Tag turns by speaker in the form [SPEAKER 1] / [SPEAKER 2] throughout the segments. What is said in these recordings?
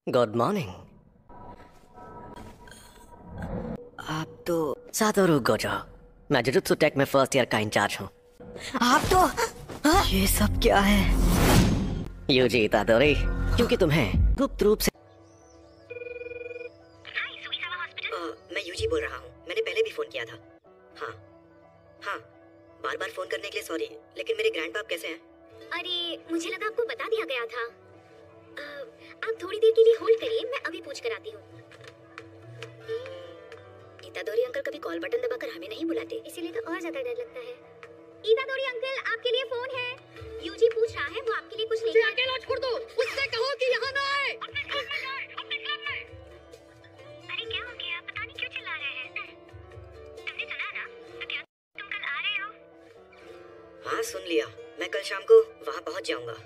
[SPEAKER 1] Good morning. आप तो सातो रुक गो जाओ। मैं जुजुत्सु टेक में फर्स्ट ईयर का इंचार्ज हूँ। आप तो ये सब क्या है? यूजी इतादोरी, क्योंकि तुम्हें गुप्त रूप से
[SPEAKER 2] मैं यूजी बोल रहा हूँ। मैंने पहले भी फोन किया था। हाँ हाँ, बार बार फोन करने के लिए सॉरी, लेकिन मेरे ग्रैंडपाप कैसे हैं?
[SPEAKER 3] अरे मुझे लगा आपको बता दिया गया था। आप थोड़ी देर के लिए होल्ड करिए, मैं अभी पूछ कर आती हूँ। इतादोरी अंकल कभी कॉल बटन दबाकर हमें नहीं बुलाते, इसीलिए तो और ज्यादा डर लगता है। इतादोरी अंकल, आपके लिए फोन है। यूजी पूछ रहा है, वो आपके लिए कुछ लेकर।
[SPEAKER 4] अकेला छोड़ दो, उससे कहो कि यहाँ ना आए।
[SPEAKER 3] अरे क्या हो गया? पता नहीं क्यों चिल्ला रहे हैं। तुमने सुना ना? तो क्या तुम कल आ रहे हो?
[SPEAKER 2] हाँ सुन लिया, मैं कल शाम को वहाँ पहुँच जाऊंगा।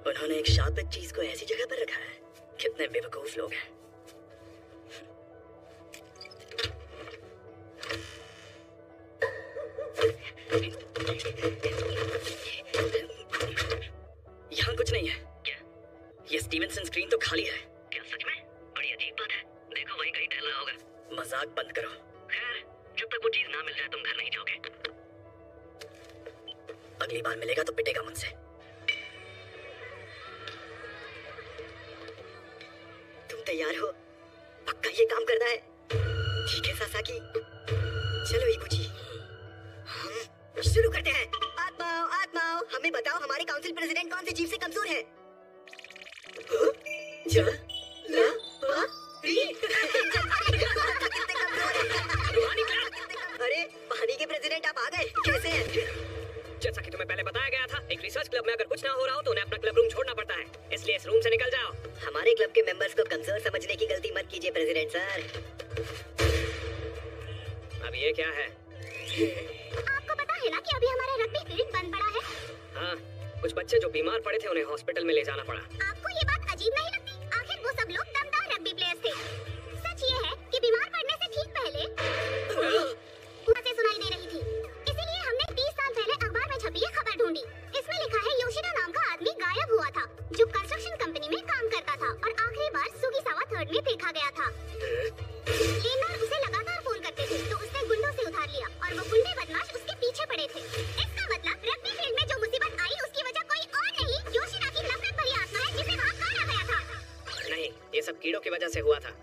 [SPEAKER 2] उन्होंने एक शापित चीज को ऐसी जगह पर रखा है। कितने बेवकूफ लोग हैं। यहाँ कुछ नहीं है। क्या? ये स्टीवनसन स्क्रीन तो खाली है। क्या सच में? बड़ी अजीब बात है। देखो वहीं कहीं टहल रहा होगा। मजाक बंद करो। खैर, जब तक वो चीज ना मिल जाए तुम घर नहीं जाओगे। अगली बार मिलेगा तो पिटेगा मुझसे। तुम तैयार हो? पक्का ये काम करना है? ठीक है सासाकी, चलो इबुची, हम शुरू करते हैं। आत्माओं आत्माओं, हमें बताओ हमारे काउंसिल प्रेसिडेंट कौन से जीव से कमजोर है? अरे पानी के प्रेसिडेंट आप आ गए, कैसे हैं?
[SPEAKER 5] जैसा कि तुम्हें पहले बताया गया था, एक रिसर्च क्लब में अगर कुछ ना हो रहा हो तो उन्हें अपना क्लब रूम छोड़ना पड़ता है, इसलिए इस रूम से निकल जाओ।
[SPEAKER 2] हमारे क्लब के मेंबर्स को कमजोर समझने की गलती मत कीजिए प्रेसिडेंट सर।
[SPEAKER 5] अब ये क्या है?
[SPEAKER 3] आपको पता है ना कि अभी हमारा रग्बी फील्ड बंद पड़ा है?
[SPEAKER 5] हाँ, कुछ बच्चे जो बीमार पड़े थे उन्हें हॉस्पिटल में ले जाना पड़ा।
[SPEAKER 3] आपको ये बात अजीब नहीं लगती? आखिर वो सब लोग दमदार रग्बी प्लेयर्स थे। सच ये है कि बीमार पड़ने से ठीक पहले बातें सुनाई दे रही थी, इसीलिए हमने 30 साल पहले अखबार में छपी ये खबर ढूंढी। इसमें लिखा है योशिदा नाम का आदमी गायब हुआ था, जो कंस्ट्रक्शन कंपनी में काम करता था और आखिरी बार सुगिसावा 3rd में देखा गया था। लेनदार उसे लगातार फोन करते थे, तो उसने गुंडों से उधार लिया और वो गुंडे बदमाश उसके पीछे पड़े थे। इसका मतलब रग्बी फील्ड में जो मुसीबत आई उसकी वजह कोई और नहीं, योशिदा की नफरत भरी आत्मा है जिसे वहाँ काटा गया था।
[SPEAKER 5] नहीं, ये सब कीड़ों की वजह से हुआ था।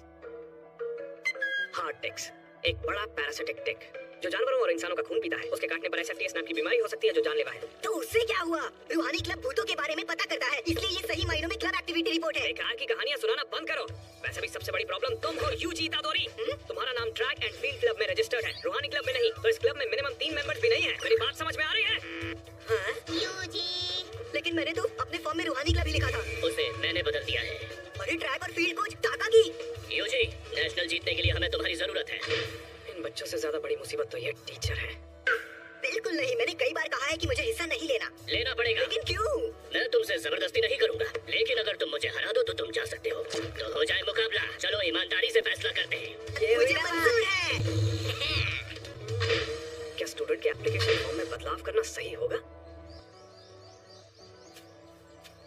[SPEAKER 5] हार्ट टिक्स, एक बड़ा पैरासिटिक टिक जो जानवरों और इंसानों का खून पीता है। उसके काटने पर एसएफटीएस नाम की बीमारी हो सकती है जो जानलेवा है।
[SPEAKER 2] तो उससे क्या हुआ? रूहानी क्लब भूतों के बारे में पता करता है, इसलिए ये सही मायनों में क्लब एक्टिविटी रिपोर्ट है।
[SPEAKER 5] बेकार की कहानियां सुनाना बंद करो। वैसे भी सबसे बड़ी प्रॉब्लम तुम हो यूजी इतादोरी। तुम्हारा नाम ट्रैक एंड फील्ड क्लब में रजिस्टर्ड है, रूहानी क्लब में नहीं। तो इस क्लब में मिनिमम 3 मेंबर्स भी नहीं है। मेरी बात समझ में आ रही है?
[SPEAKER 2] हाँ?
[SPEAKER 3] यूजी,
[SPEAKER 2] लेकिन मैंने तो अपने फॉर्म में रूहानी क्लब ही लिखा था।
[SPEAKER 5] उसे मैंने बदल दिया है।
[SPEAKER 2] अरे ट्रैक और field coach Takagi.
[SPEAKER 5] Yuji, national जीतने के लिए हमें तुम्हारी जरूरत है। इन बच्चों से ज्यादा बड़ी मुसीबत तो ये टीचर है।
[SPEAKER 2] बिल्कुल नहीं, मैंने कई बार कहा है कि मुझे हिस्सा नहीं लेना।
[SPEAKER 5] लेना पड़ेगा।
[SPEAKER 2] लेकिन क्यों?
[SPEAKER 5] मैं तुमसे जबरदस्ती नहीं करूंगा, लेकिन अगर तुम मुझे हरा दो तो तुम जा सकते हो। तो हो जाए मुकाबला। चलो ईमानदारी से फैसला करते हैं।
[SPEAKER 2] ये मुझे मंजूर है।
[SPEAKER 5] क्या स्टूडेंट के एप्लीकेशन फॉर्म में बदलाव करना सही होगा?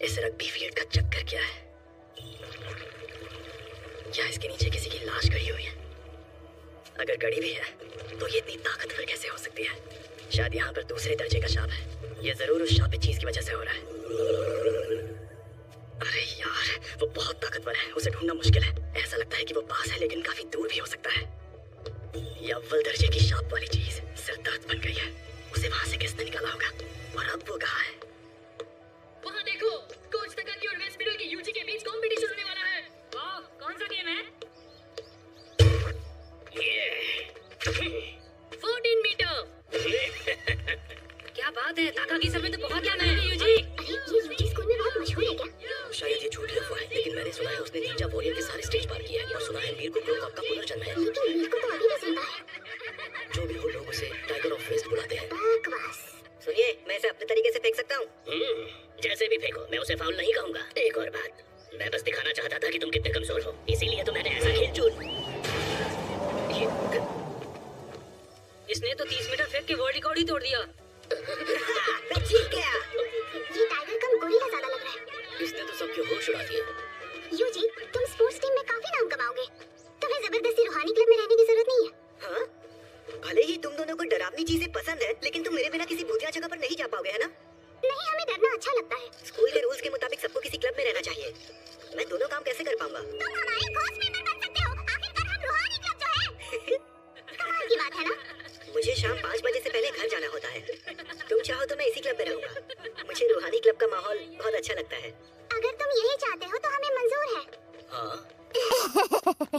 [SPEAKER 2] इस रग्बी फील्ड का चक्कर क्या है? क्या इसके नीचे किसी की लाश गड़ी हुई है? अगर गड़ी भी है तो ये इतनी ताकतवर कैसे हो सकती है? शायद यहाँ पर दूसरे दर्जे का शाप है। ये जरूर उस शापित चीज की वजह से हो रहा है। अरे यार, वो बहुत ताकतवर है, उसे ढूंढना मुश्किल है। ऐसा लगता है कि वो पास है लेकिन काफी दूर भी हो सकता है। ये अव्वल दर्जे की शाप वाली चीज सिरदर्द बन गई है। उसे वहां से किसने निकाला होगा? और अब वो कहाँ है?
[SPEAKER 4] वहाँ देखो, कोच तकाकी और वेस्ट मिडल की यूजी के बीच कंपटीशन होने वाला है। वाह, कौन सा गेम है? 14 मीटर। क्या बात है, ताकाकी सर में तो बहुत ज्ञान है यूजी।
[SPEAKER 3] अरे ये यूजी स्कूल में बहुत मशहूर है क्या?
[SPEAKER 2] शायद ये झूठी अफवाह है, लेकिन मैंने सुना है उसने निंजा वॉरियर के सारे स्टेज पार किए हैं और सुना है मीर को क्रोकॉप का पुनर्जन्म है।
[SPEAKER 3] लेकिन मीर को तो अभी भी सुनता है।
[SPEAKER 2] जो भी हो, लोग उसे टाइगर ऑफ वेस्ट बुलाते हैं।
[SPEAKER 3] बकवास।
[SPEAKER 2] सुनिए, मैं इसे अपने तरीके से फेंक सकता हूँ।
[SPEAKER 5] जैसे भी फेंको, मैं उसे फाउल नहीं कहूँगा। एक और बात, मैं बस दिखाना चाहता था कि तुम कितने कमजोर हो, इसीलिए तो मैंने ऐसा खेल चुन।
[SPEAKER 4] ही तोड़ दिया।
[SPEAKER 2] मैं जीत गया।
[SPEAKER 3] ये टाइगर कम गोरिल्ला ज्यादा लग रहा है।
[SPEAKER 5] इसने तो सबके होश उड़ा दिए।
[SPEAKER 3] यूजी, तुम स्पोर्ट्स टीम में काफी नाम कमाओगे। तुम्हें जबरदस्ती रूहानी क्लब में रहने की जरूरत नहीं है।
[SPEAKER 2] हाँ? भले ही तुम दोनों को डरावनी चीजें पसंद है, लेकिन तुम मेरे बिना किसी भूतिया जगह पर नहीं जा पाओगे, है ना?
[SPEAKER 3] नहीं, हमें डरना अच्छा लगता है।
[SPEAKER 2] स्कूल के रूल्स के मुताबिक सबको किसी क्लब में रहना चाहिए। मैं दोनों काम कैसे कर पाऊंगा?
[SPEAKER 3] तुम हमारे घोस्ट मेंबर बन सकते हो। आखिरकार हम रूहानी क्लब जो है। कमाल की बात है ना?
[SPEAKER 2] मुझे शाम 5 बजे से पहले घर जाना होता है। तुम चाहो तो मैं इसी क्लब में रहूंगा। मुझे रूहानी क्लब का माहौल बहुत अच्छा लगता है।
[SPEAKER 3] अगर तुम यही चाहते हो तो हमें मंजूर है।
[SPEAKER 2] हाँ?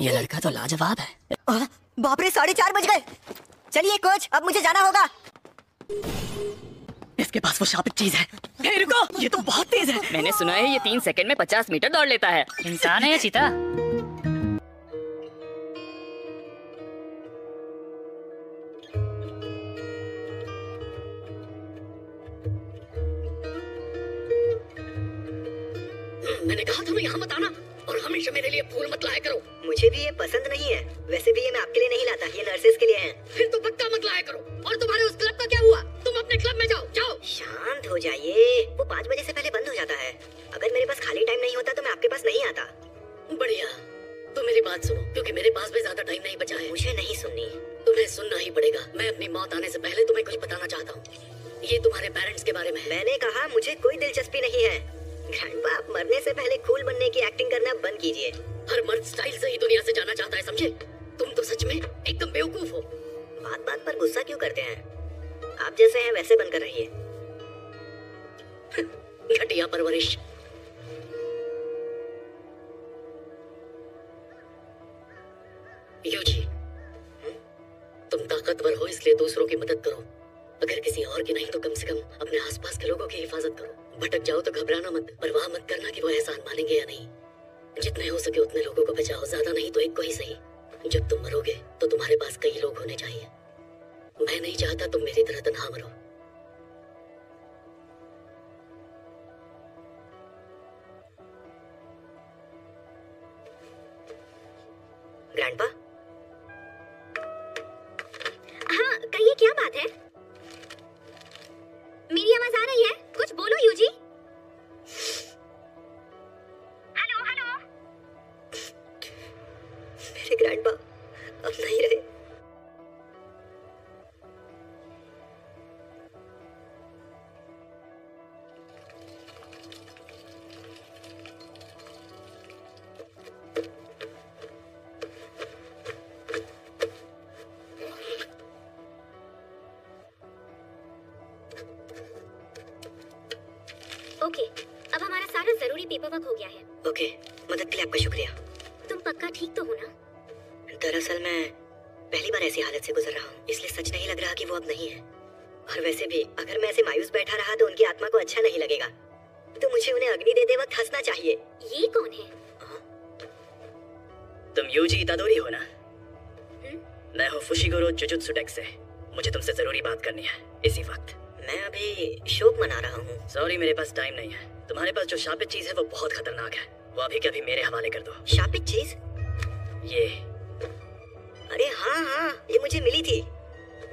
[SPEAKER 1] ये लड़का तो लाजवाब है।
[SPEAKER 2] बाप रे, 4:30 बज गए। चलिए कोच, अब मुझे जाना होगा।
[SPEAKER 1] इसके पास वो शापित चीज है। हे रुको, ये तो बहुत तेज है।
[SPEAKER 4] मैंने सुना है ये 3 सेकंड में 50 मीटर दौड़ लेता है। इंसान है या चीता?
[SPEAKER 5] मैंने कहा था ना यहाँ मत आना, और हमेशा मेरे लिए फूल मत लाया करो।
[SPEAKER 2] मुझे भी ये पसंद नहीं है। वैसे भी ये मैं आपके लिए नहीं लाता, ये नर्सेस के लिए है।
[SPEAKER 5] फिर तो पक्का मत लाया करो। और तुम्हारे उस क्लब का क्या हुआ? तुम अपने क्लब में जाओ, जाओ।
[SPEAKER 2] शांत हो जाइए। वो 5 बजे से पहले बंद हो जाता है। अगर मेरे पास खाली टाइम नहीं होता तो मैं आपके पास नहीं आता।
[SPEAKER 5] बढ़िया, तो मेरी बात सुनो, क्योंकि मेरे पास भी ज्यादा टाइम नहीं बचा है।
[SPEAKER 2] मुझे नहीं सुननी।
[SPEAKER 5] तुम्हें सुनना ही पड़ेगा। मैं अपनी मौत आने से पहले तुम्हें कुछ बताना चाहता हूँ। ये तुम्हारे पेरेंट्स के बारे में है।
[SPEAKER 2] मैंने कहा मुझे कोई दिलचस्पी नहीं है। ग्रैंडपा, आप मरने से पहले कूल बनने की एक्टिंग करना बंद कीजिए।
[SPEAKER 5] हर मर्द स्टाइल से ही दुनिया से जाना चाहता है, समझे? तुम तो सच में एकदम बेवकूफ हो।
[SPEAKER 2] बात बात पर गुस्सा क्यों करते हैं? आप जैसे हैं वैसे बनकर रहिए।
[SPEAKER 5] घटिया परवरिश। यूजी, तुम ताकतवर हो इसलिए दूसरों की मदद करो। अगर किसी और की नहीं तो कम से कम अपने आसपास के लोगों की हिफाजत करो। भटक जाओ तो घबराना मत, परवाह मत करना कि वो एहसान मानेंगे या नहीं। जितने हो सके उतने लोगों को बचाओ, ज्यादा नहीं तो एक को ही सही। जब तुम मरोगे तो तुम्हारे पास कई लोग होने चाहिए। मैं नहीं चाहता तुम मेरी तरह तन्हा मरो।
[SPEAKER 2] ग्रैंडपा?
[SPEAKER 3] हाँ, कहिए, क्या बात है? मेरी आवाज आ रही है? कुछ बोलो यूजी। Hello hello.
[SPEAKER 2] मेरे ग्रैंडपा अब नहीं रहे।
[SPEAKER 3] ओके, अब हमारा सारा जरूरी पेपर वर्क हो गया है।
[SPEAKER 2] ओके, मदद के लिए आपका शुक्रिया।
[SPEAKER 3] तुम पक्का ठीक तो हो ना?
[SPEAKER 2] दरअसल मैं पहली बार ऐसी हालत से गुजर रहा हूँ, इसलिए सच नहीं लग रहा कि वो अब नहीं है। और वैसे भी अगर मैं ऐसे मायूस बैठा रहा तो उनकी आत्मा को अच्छा नहीं लगेगा। तो मुझे उन्हें अग्नि देते वक्त हंसना चाहिए।
[SPEAKER 3] ये कौन है?
[SPEAKER 5] तुम यूजी इतादोरी हो ना? मैं हूँ फुशिगोरो जुजुत्सु डेक से। मुझे तुमसे जरूरी बात करनी है इसी वक्त।
[SPEAKER 2] मैं अभी शोक मना रहा हूँ।
[SPEAKER 5] सॉरी, मेरे पास टाइम नहीं है। तुम्हारे पास जो शापित चीज है वो बहुत खतरनाक है। वो अभी के अभी मेरे हवाले कर दो।
[SPEAKER 2] शापित चीज?
[SPEAKER 5] ये
[SPEAKER 2] अरे हाँ हाँ, ये मुझे मिली थी।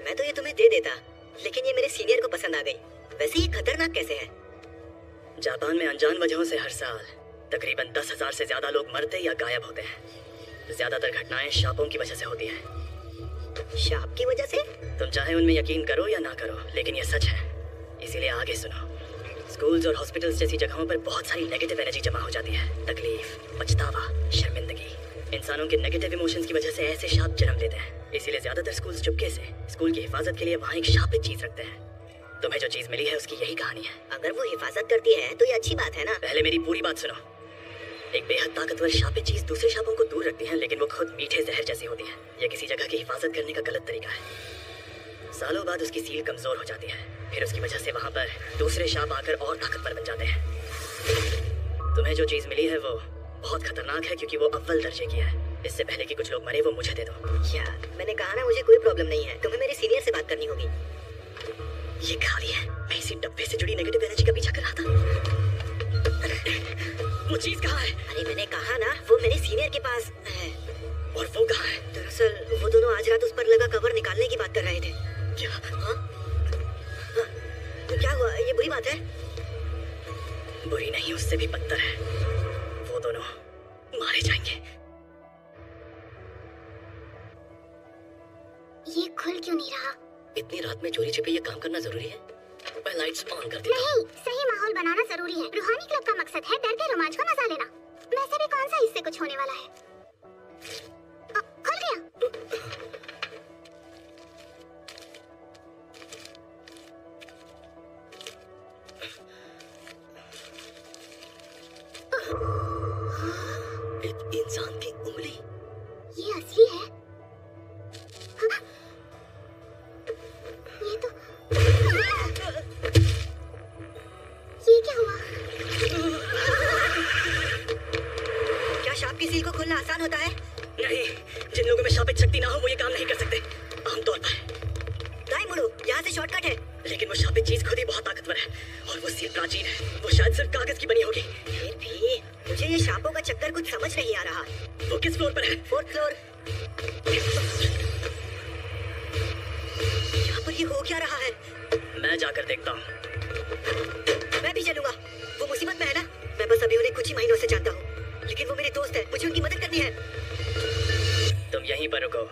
[SPEAKER 2] मैं तो ये तुम्हें दे देता, लेकिन ये मेरे सीनियर को पसंद आ गई। वैसे ये खतरनाक कैसे है?
[SPEAKER 5] जापान में अनजान वजहों से हर साल तकरीबन 10,000 से ज्यादा लोग मरते या गायब होते हैं। ज्यादातर घटनाएं शापों की वजह से होती हैं।
[SPEAKER 2] शाप की वजह से?
[SPEAKER 5] तुम चाहे उनमें यकीन करो या ना करो, लेकिन ये सच है। इसीलिए आगे सुनो। स्कूल्स और हॉस्पिटल्स जैसी जगहों पर बहुत सारी नेगेटिव एनर्जी जमा हो जाती है। तकलीफ, पछतावा, शर्मिंदगी। इंसानों के नेगेटिव इमोशंस की वजह से ऐसे शाप जन्म लेते हैं। इसीलिए ज्यादातर स्कूल्स चुपके से स्कूल की हिफाजत के लिए वहाँ एक शापित चीज रखते हैं। तुम्हें जो चीज मिली है उसकी यही कहानी है।
[SPEAKER 2] अगर वो हिफाजत करती है तो ये अच्छी बात है ना?
[SPEAKER 5] पहले मेरी पूरी बात सुनो। एक बेहद ताकतवर शापित चीज दूसरे शापों को दूर रखती है, लेकिन वो खुद मीठे जहर जैसी होती है। यह किसी जगह की हिफाजत करने का गलत तरीका है। सालों बाद उसकी सील कमजोर हो जाती है, फिर उसकी वजह से वहां पर दूसरे शाप आकर और ताकतवर बन जाते हैं। तुम्हें जो चीज मिली है वो बहुत खतरनाक है, क्योंकि वो अव्वल दर्जे की है। इससे पहले कि कुछ लोग मरे, वो मुझे दे दो।
[SPEAKER 2] यार, मैंने कहा ना मुझे कोई प्रॉब्लम नहीं है। तुम्हें मेरे सीनियर से बात करनी होगी।
[SPEAKER 5] ये खाली है। मैं इसी डब्बे से जुड़ी नेगेटिव एनर्जी का पीछा कर रहा था। वो चीज कहाँ है?
[SPEAKER 2] अरे मैंने कहा ना, वो मेरे सीनियर के पास है।
[SPEAKER 5] और वो कहाँ है?
[SPEAKER 2] दरअसल वो दोनों आज रात उस पर लगा कवर निकालने की बात कर रहे थे।
[SPEAKER 5] क्या?
[SPEAKER 2] हाँ? है?
[SPEAKER 5] बुरी नहीं, उससे भी बदतर है। वो दोनों मारे जाएंगे।
[SPEAKER 3] ये खुल क्यों नहीं रहा?
[SPEAKER 5] इतनी रात में चोरी छिपे ये काम करना जरूरी है? मैं लाइट्स ऑन कर देता हूं।
[SPEAKER 3] नहीं, सही माहौल बनाना जरूरी है। रूहानी क्लब का मकसद है डर के रोमांच का मजा लेना। वैसे भी कौन सा इससे कुछ होने वाला है? खुल गया।
[SPEAKER 5] एक इंसान की उंगली।
[SPEAKER 3] ये असली है? हाँ? ये तो ये क्या हुआ?
[SPEAKER 2] क्या सांप की सील को खोलना आसान होता है?
[SPEAKER 5] नहीं, जिन लोगों में शापित शक्ति ना हो वो ये काम नहीं कर सकते आमतौर पर।
[SPEAKER 2] दाएं मुड़ो, यहाँ से शॉर्टकट है।
[SPEAKER 5] लेकिन वो शापित चीज खुद ही बहुत ताकतवर है और वो सील प्राचीन है। वो शायद सिर्फ कागज की बनी होगी।
[SPEAKER 2] फिर भी मुझे ये सांपों का चक्कर कुछ समझ नहीं आ रहा।
[SPEAKER 5] वो किस फ्लोर पर है?
[SPEAKER 2] 4th floor. यहाँ पर ये हो क्या रहा है?
[SPEAKER 5] मैं जाकर देखता हूँ।
[SPEAKER 2] मैं भी चलूंगा। वो मुसीबत में है ना? मैं बस अभी उन्हें कुछ ही महीनों से जानता हूँ, लेकिन वो मेरे दोस्त है। मुझे उनकी मदद करनी है।
[SPEAKER 5] तुम यहीं पर रुको।